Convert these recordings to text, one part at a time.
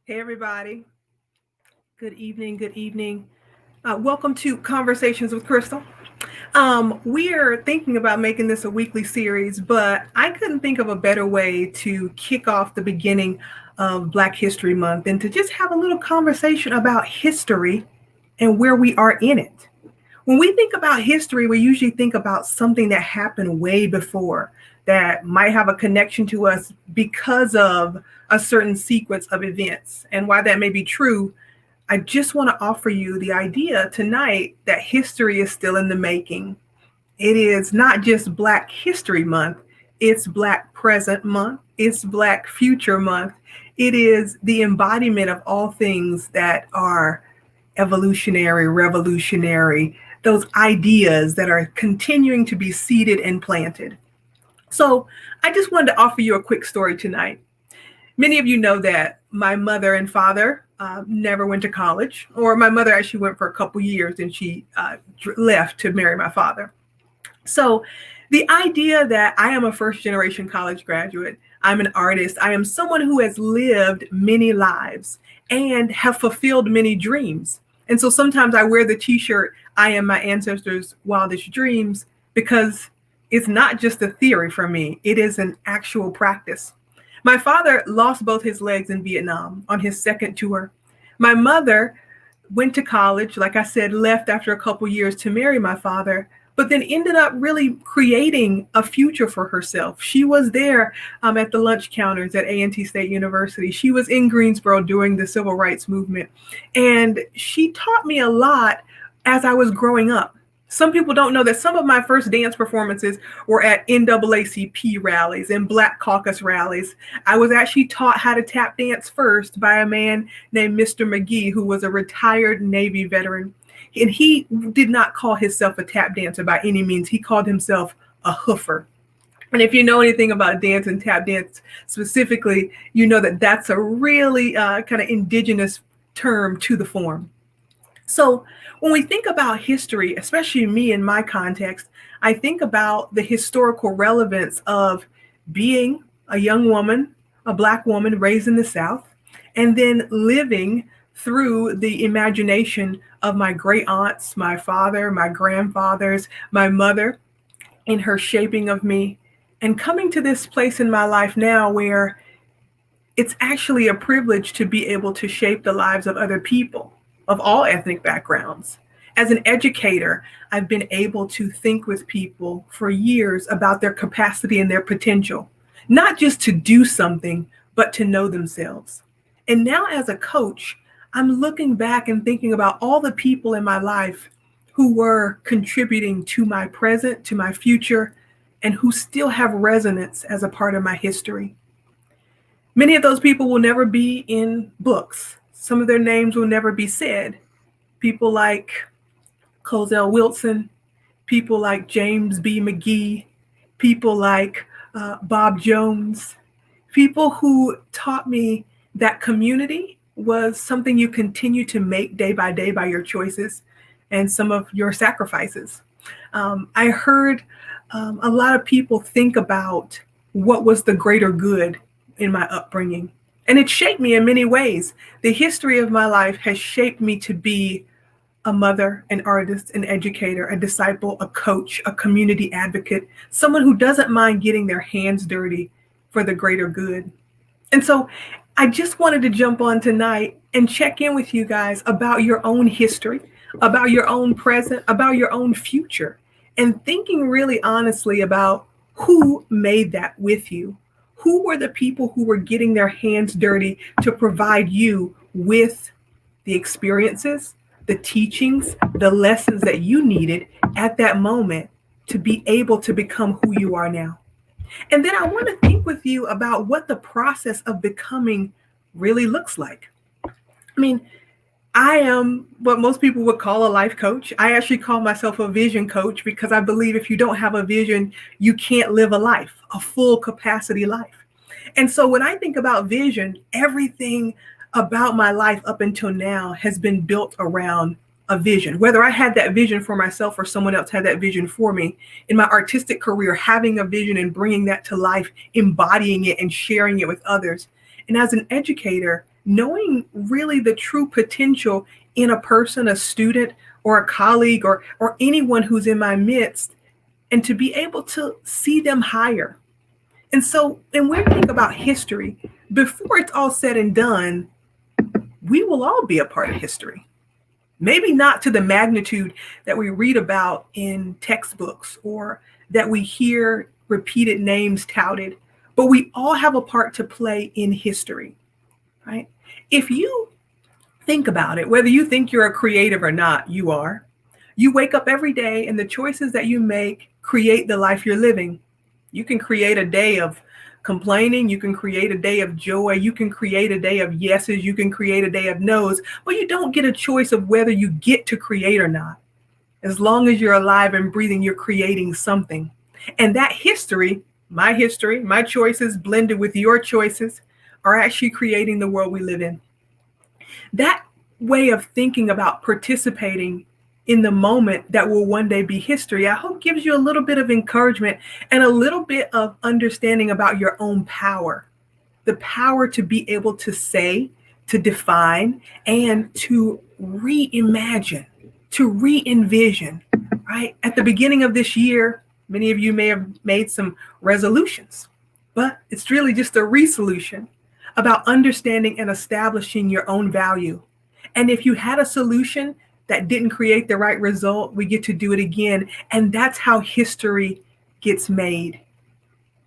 Hey, everybody. Good evening. Good evening. Welcome to Conversations with Christal. We are thinking about making this a weekly series, but I couldn't think of a better way to kick off the beginning of Black History Month than to just have a little conversation about history and where we are in it. When we think about history, we usually think about something that happened way before that might have a connection to us because of a certain sequence of events. And while that may be true, I just want to offer you the idea tonight that history is still in the making. It is not just Black History Month, it's Black Present Month, it's Black Future Month. It is the embodiment of all things that are evolutionary, revolutionary, those ideas that are continuing to be seeded and planted. So I just wanted to offer you a quick story tonight. Many of you know that my mother and father never went to college, or my mother actually went for a couple years and she left to marry my father. So the idea that I am a first generation college graduate, I'm an artist, I am someone who has lived many lives and have fulfilled many dreams. And so sometimes I wear the t-shirt, I am my ancestors' wildest dreams, because it's not just a theory for me, it is an actual practice. My father lost both his legs in Vietnam on his second tour. My mother went to college, like I said, left after a couple years to marry my father, but then ended up really creating a future for herself. She was there at the lunch counters at A&T State University. She was in Greensboro during the civil rights movement. And she taught me a lot as I was growing up. Some people don't know that some of my first dance performances were at NAACP rallies and Black Caucus rallies. I was actually taught how to tap dance first by a man named Mr. McGee, who was a retired Navy veteran. And he did not call himself a tap dancer by any means. He called himself a hoofer. And if you know anything about dance and tap dance specifically, you know that that's a really kind of indigenous term to the form. So when we think about history, especially me in my context, I think about the historical relevance of being a young woman, a Black woman raised in the South, and then living through the imagination of my great aunts, my father, my grandfathers, my mother, in her shaping of me, and coming to this place in my life now where it's actually a privilege to be able to shape the lives of other people of all ethnic backgrounds. As an educator, I've been able to think with people for years about their capacity and their potential, not just to do something, but to know themselves. And now as a coach, I'm looking back and thinking about all the people in my life who were contributing to my present, to my future, and who still have resonance as a part of my history. Many of those people will never be in books. Some of their names will never be said. People like Cozell Wilson, people like James B. McGee, people like Bob Jones, people who taught me that community was something you continue to make day by your choices and some of your sacrifices. I heard a lot of people think about what was the greater good in my upbringing. And it shaped me in many ways. The history of my life has shaped me to be a mother, an artist, an educator, a disciple, a coach, a community advocate, someone who doesn't mind getting their hands dirty for the greater good. And so I just wanted to jump on tonight and check in with you guys about your own history, about your own present, about your own future, and thinking really honestly about who made that with you. Who were the people who were getting their hands dirty to provide you with the experiences, the teachings, the lessons that you needed at that moment to be able to become who you are now? And then I want to think with you about what the process of becoming really looks like. I mean, I am what most people would call a life coach. I actually call myself a vision coach because I believe if you don't have a vision, you can't live a life, a full capacity life. And so when I think about vision, everything about my life up until now has been built around a vision, whether I had that vision for myself or someone else had that vision for me. In my artistic career, having a vision and bringing that to life, embodying it and sharing it with others. And as an educator, knowing really the true potential in a person, a student, or a colleague, or anyone who's in my midst, and to be able to see them higher. And so, when we think about history, before it's all said and done, we will all be a part of history. Maybe not to the magnitude that we read about in textbooks or that we hear repeated names touted, but we all have a part to play in history, right? If you think about it, whether you think you're a creative or not, you are. You wake up every day, and the choices that you make create the life you're living. You can create a day of complaining. You can create a day of joy. You can create a day of yeses. You can create a day of no's, but you don't get a choice of whether you get to create or not. As long as you're alive and breathing, you're creating something. And that history, my choices blended with your choices, are actually creating the world we live in. That way of thinking about participating in the moment that will one day be history, I hope gives you a little bit of encouragement and a little bit of understanding about your own power. The power to be able to say, to define, and to reimagine, to re-envision, right? At the beginning of this year, many of you may have made some resolutions, but it's really just a resolution about understanding and establishing your own value. And if you had a solution that didn't create the right result, we get to do it again. And that's how history gets made.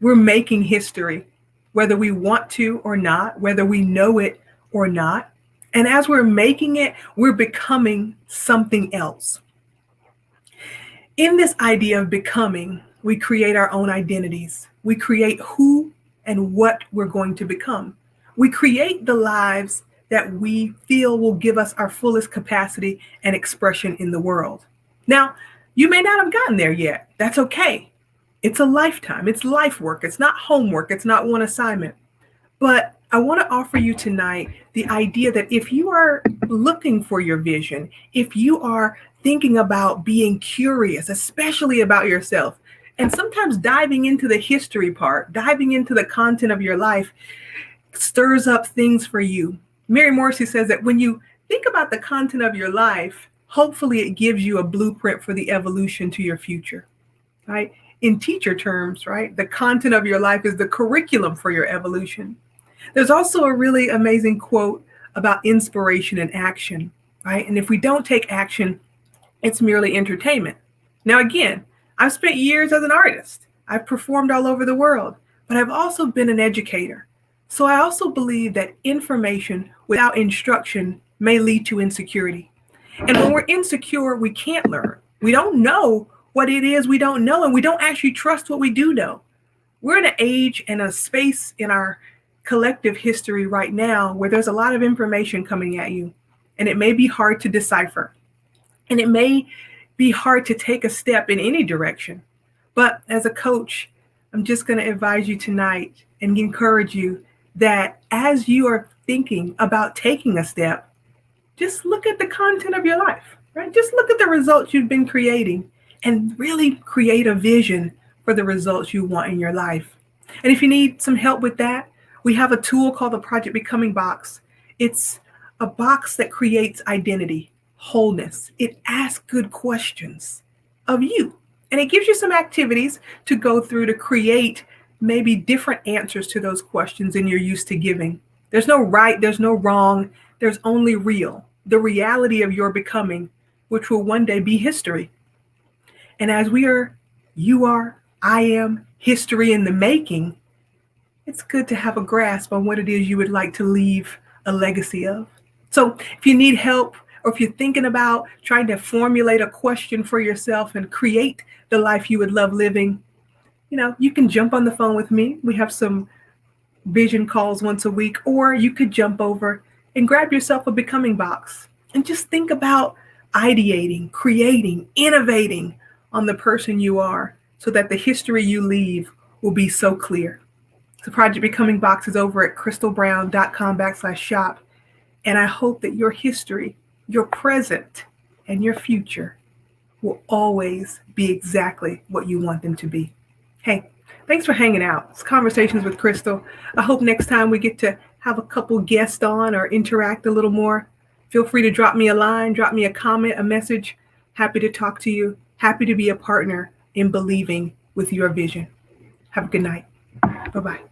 We're making history, whether we want to or not, whether we know it or not. And as we're making it, we're becoming something else. In this idea of becoming, we create our own identities. We create who and what we're going to become. We create the lives that we feel will give us our fullest capacity and expression in the world. Now, you may not have gotten there yet. That's okay. It's a lifetime. It's life work. It's not homework. It's not one assignment. But I want to offer you tonight the idea that if you are looking for your vision, if you are thinking about being curious, especially about yourself, and sometimes diving into the history part, diving into the content of your life stirs up things for you. Mary Morrissey says that when you think about the content of your life, hopefully it gives you a blueprint for the evolution to your future, right? In teacher terms, right? The content of your life is the curriculum for your evolution. There's also a really amazing quote about inspiration and action, right? And if we don't take action, it's merely entertainment. Now, again, I've spent years as an artist. I've performed all over the world, but I've also been an educator. So I also believe that information without instruction may lead to insecurity. And when we're insecure, we can't learn. We don't know what it is we don't know, and we don't actually trust what we do know. We're in an age and a space in our collective history right now where there's a lot of information coming at you, and it may be hard to decipher. And it may be hard to take a step in any direction. But as a coach, I'm just going to advise you tonight and encourage you that as you are thinking about taking a step, just look at the content of your life, right? Just look at the results you've been creating and really create a vision for the results you want in your life. And if you need some help with that, we have a tool called the Project Becoming Box. It's a box that creates identity, wholeness. It asks good questions of you. And it gives you some activities to go through to create maybe different answers to those questions than you're used to giving. There's no right, there's no wrong, there's only real, the reality of your becoming, which will one day be history. And as we are, you are, I am, history in the making, it's good to have a grasp on what it is you would like to leave a legacy of. So if you need help, or if you're thinking about trying to formulate a question for yourself and create the life you would love living, you can jump on the phone with me. We have some vision calls once a week, or you could jump over and grab yourself a becoming box and just think about ideating, creating, innovating on the person you are so that the history you leave will be so clear. The Project Becoming Box is over at christalbrown.com/shop. And I hope that your history, your present, and your future will always be exactly what you want them to be. Hey, thanks for hanging out. It's Conversations with Christal. I hope next time we get to have a couple guests on or interact a little more, feel free to drop me a line, drop me a comment, a message. Happy to talk to you. Happy to be a partner in believing with your vision. Have a good night. Bye-bye.